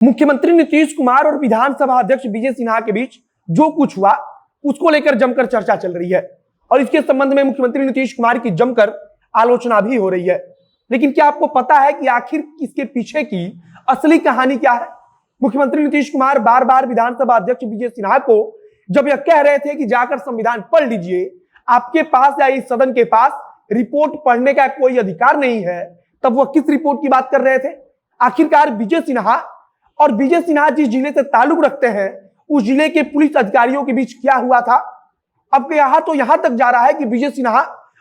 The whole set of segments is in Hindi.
मुख्यमंत्री नीतीश कुमार और विधानसभा अध्यक्ष विजय सिन्हा के बीच जो कुछ हुआ उसको लेकर जमकर चर्चा चल रही है और इसके संबंध में मुख्यमंत्री नीतीश कुमार की जमकर आलोचना भी हो रही है। लेकिन क्या आपको पता है कि आखिर इसके पीछे की असली कहानी क्या है? मुख्यमंत्री नीतीश कुमार बार बार विधानसभा अध्यक्ष विजय सिन्हा को जब यह कह रहे थे कि जाकर संविधान पढ़ लीजिए, आपके पास या इस सदन के पास रिपोर्ट पढ़ने का कोई अधिकार नहीं है, तब वह किस रिपोर्ट की बात कर रहे थे? आखिरकार विजय सिन्हा जिस जिले से ताल्लुक रखते हैं उस जिले के पुलिस अधिकारियों के बीच क्या हुआ था? अब यहां तक जा रहा है कि विजय सिन्हा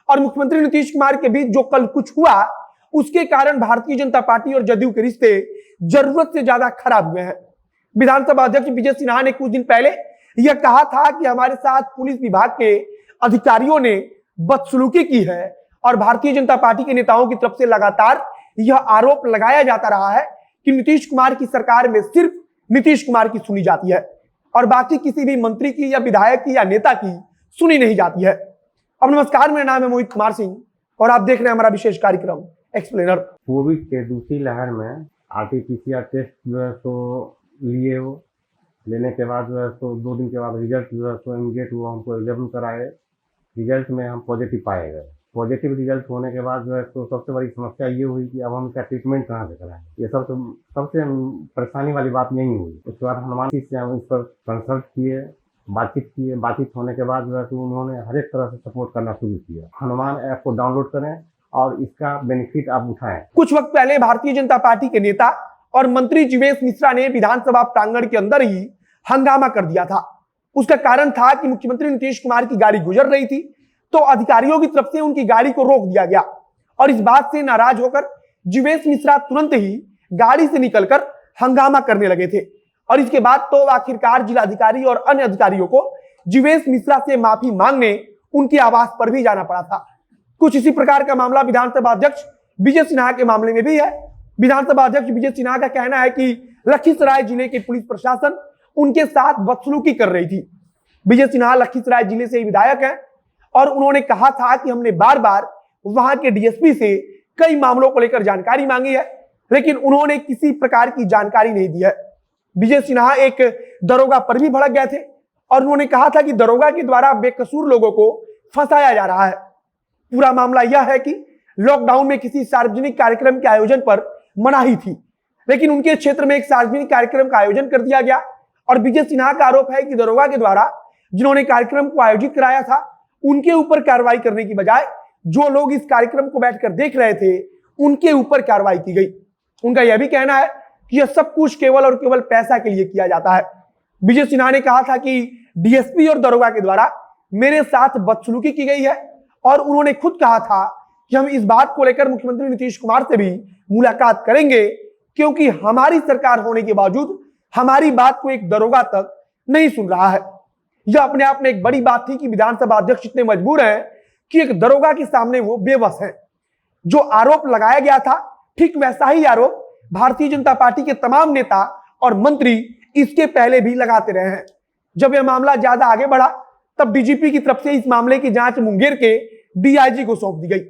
और मुख्यमंत्री नीतीश कुमार के बीच जो कल कुछ हुआ उसके कारण भारतीय जनता पार्टी और जदयू के रिश्ते जरूरत से ज्यादा खराब हुए हैं। विधानसभा अध्यक्ष विजय सिन्हा ने कुछ दिन पहले यह कहा था कि हमारे साथ पुलिस विभाग के अधिकारियों ने बदसलूकी की है और भारतीय जनता पार्टी के नेताओं की तरफ से लगातार यह आरोप लगाया जाता रहा है कि नीतीश कुमार की सरकार में सिर्फ नीतीश कुमार की सुनी जाती है और बाकी किसी भी मंत्री की या विधायक की या नेता की सुनी नहीं जाती है। अब नमस्कार, मेरा नाम है मोहित कुमार सिंह और आप देख रहे हैं हमारा विशेष कार्यक्रम एक्सप्लेनर। कोविड के दूसरी लहर में आरटीपीसीआर टेस्ट जो है तो लिए हो, लेने के बाद जो है तो 2 दिन के बाद रिजल्ट जो है तो इमीडिएट वो हमको अवेलेबल कराए। रिजल्ट में हम पॉजिटिव पाए गए। पॉजिटिव रिजल्ट होने के बाद जो है तो सबसे बड़ी समस्या ये हुई कि अब हम इसका ट्रीटमेंट कहाँ से कराएं। ये सबसे परेशानी वाली बात यही हुई। उसके बाद हनुमान जी से हम इस पर कंसल्ट किए, बातचीत होने के बाद जो है तो उन्होंने हर एक तरह से सपोर्ट करना शुरू किया। हनुमान ऐप को डाउनलोड करें और इसका बेनिफिट आप उठाएं। कुछ वक्त पहले भारतीय जनता पार्टी के नेता और मंत्री जीवेश मिश्रा ने विधानसभा प्रांगण के अंदर ही हंगामा कर दिया था। उसका कारण था कि मुख्यमंत्री नीतीश कुमार की गाड़ी गुजर रही थी तो अधिकारियों की तरफ से उनकी गाड़ी को रोक दिया गया और इस बात से नाराज होकर जीवेश मिश्रा तुरंत ही गाड़ी से निकलकर हंगामा करने लगे थे और इसके बाद तो आखिरकार जिलाधिकारी और अन्य अधिकारियों को जीवेश मिश्रा से माफी मांगने उनके आवास पर भी जाना पड़ा था। कुछ इसी प्रकार का मामला विधानसभा अध्यक्ष विजय सिन्हा के मामले में भी है। विधानसभा अध्यक्ष विजय सिन्हा का कहना है कि लखीसराय जिले के पुलिस प्रशासन उनके साथ बदसलूकी कर रही थी। विजय सिन्हा लखीसराय जिले से विधायक हैं और उन्होंने कहा था कि हमने बार बार वहां के डीएसपी से कई मामलों को लेकर जानकारी मांगी है, लेकिन उन्होंने किसी प्रकार की जानकारी नहीं दी है। विजय सिन्हा एक दरोगा पर भी भड़क गए थे और उन्होंने कहा था कि दरोगा के द्वारा बेकसूर लोगों को फंसाया जा रहा है। पूरा मामला यह है कि लॉकडाउन में किसी सार्वजनिक कार्यक्रम के आयोजन पर मनाही थी, लेकिन उनके क्षेत्र में एक सार्वजनिक कार्यक्रम का आयोजन कर दिया गया और विजय सिन्हा का आरोप है कि दरोगा के द्वारा जिन्होंने कार्यक्रम को आयोजित कराया था उनके ऊपर कार्रवाई करने की बजाय जो लोग इस कार्यक्रम को बैठकर देख रहे थे उनके ऊपर कार्रवाई की गई। उनका यह भी कहना है कि यह सब कुछ केवल और केवल पैसा के लिए किया जाता है। विजय सिन्हा ने कहा था कि डीएसपी और दरोगा के द्वारा मेरे साथ बदसलूकी की गई है और उन्होंने खुद कहा था कि हम इस बात को लेकर मुख्यमंत्री नीतीश कुमार से भी मुलाकात करेंगे, क्योंकि हमारी सरकार होने के बावजूद हमारी बात को एक दरोगा तक नहीं सुन रहा है। यह अपने आप में एक बड़ी बात थी कि विधानसभा अध्यक्ष इतने मजबूर हैं कि एक दरोगा के सामने वो बेबस है। जो आरोप लगाया गया था ठीक वैसा ही आरोप भारतीय जनता पार्टी के तमाम नेता और मंत्री इसके पहले भी लगाते रहे हैं। जब यह मामला ज्यादा आगे बढ़ा तब डीजीपी की तरफ से इस मामले की जांच मुंगेर के डीआईजी को सौंप दी गई।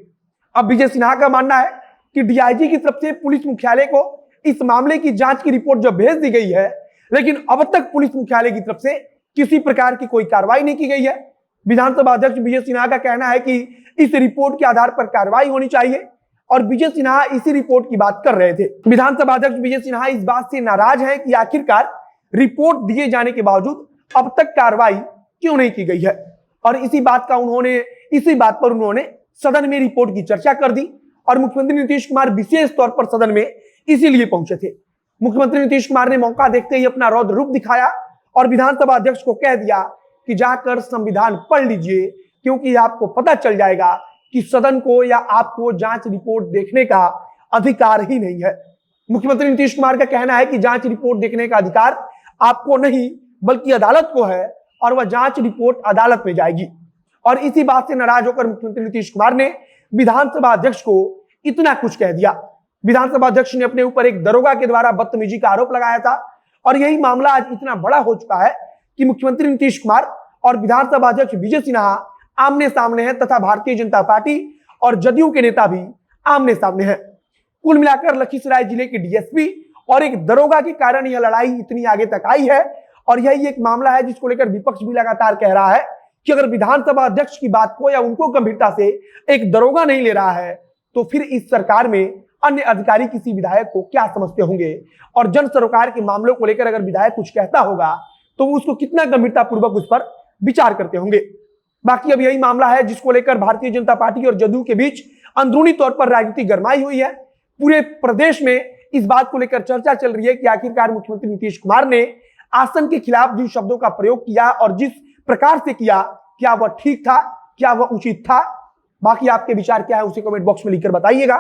अब विजय सिन्हा का मानना है कि डीआईजी की तरफ से पुलिस मुख्यालय को इस मामले की जांच की रिपोर्ट जब भेज दी गई है, लेकिन अब तक पुलिस मुख्यालय की तरफ से किसी प्रकार की कोई कार्रवाई नहीं की गई है। विधानसभा अध्यक्ष विजय सिन्हा का कहना है कि इस रिपोर्ट के आधार पर कार्रवाई होनी चाहिए और विजय सिन्हा इसी रिपोर्ट की बात कर रहे थे। विधानसभा अध्यक्ष विजय सिन्हा इस बात से नाराज है कि आखिरकार रिपोर्ट दिए जाने के बावजूद अब तक कार्रवाई क्यों नहीं की गई है और इसी बात पर उन्होंने सदन में रिपोर्ट की चर्चा कर दी और मुख्यमंत्री नीतीश कुमार विशेष तौर पर सदन में इसीलिए पहुंचे थे। मुख्यमंत्री नीतीश कुमार ने मौका देखते ही अपना रौद्र रूप दिखाया और विधानसभा अध्यक्ष को कह दिया कि जाकर संविधान पढ़ लीजिए, क्योंकि आपको पता चल जाएगा कि सदन को या आपको जांच रिपोर्ट देखने का अधिकार ही नहीं है। मुख्यमंत्री नीतीश कुमार का कहना है कि जांच रिपोर्ट देखने का अधिकार आपको नहीं बल्कि अदालत को है और वह जांच रिपोर्ट अदालत में जाएगी। और इसी बात से नाराज होकर मुख्यमंत्री नीतीश कुमार ने विधानसभा अध्यक्ष को इतना कुछ कह दिया। विधानसभा अध्यक्ष ने अपने ऊपर एक दरोगा के द्वारा बदतमीजी का आरोप लगाया था और यही मामला आज इतना बड़ा हो चुका है कि मुख्यमंत्री नीतीश कुमार और विधानसभा अध्यक्ष विजय सिन्हा आमने सामने हैं तथा भारतीय जनता पार्टी और जदयू के नेता भी आमने सामने हैं। कुल मिलाकर लखीसराय जिले के डीएसपी और एक दरोगा के कारण यह लड़ाई इतनी आगे तक आई है। और यही एक मामला है जिसको लेकर विपक्ष भी लगातार कह रहा है कि अगर विधानसभा अध्यक्ष की बात को या उनको गंभीरता से एक दरोगा नहीं ले रहा है तो फिर इस सरकार में अन्य अधिकारी किसी विधायक को क्या समझते होंगे। और जन सरोकार के मामलों को लेकर अगर विधायक कुछ कहता होगा तो वो उसको कितना गंभीरता पूर्वक उस पर विचार करते होंगे। बाकी अब यही मामला है जिसको लेकर भारतीय जनता पार्टी और जदयू के बीच अंदरूनी तौर पर राजनीति गरमाई हुई है। पूरे प्रदेश में इस बात को लेकर चर्चा चल रही है कि आखिरकार मुख्यमंत्री नीतीश कुमार ने आसन के खिलाफ जिन शब्दों का प्रयोग किया और जिस प्रकार से किया, क्या वह ठीक था, क्या वह उचित था। बाकी आपके विचार क्या है उसे कमेंट बॉक्स में लिखकर बताइएगा।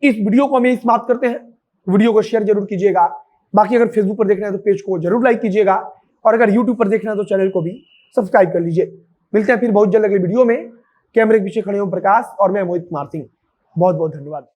इस वीडियो को हम यही समाप्त करते हैं। वीडियो को शेयर जरूर कीजिएगा। बाकी अगर फेसबुक पर देखना है तो पेज को जरूर लाइक कीजिएगा और अगर यूट्यूब पर देखना है तो चैनल को भी सब्सक्राइब कर लीजिए। मिलते हैं फिर बहुत जल्द अगले वीडियो में। कैमरे के पीछे खड़े ओम प्रकाश और मैं मोहित कुमार सिंह। बहुत बहुत धन्यवाद।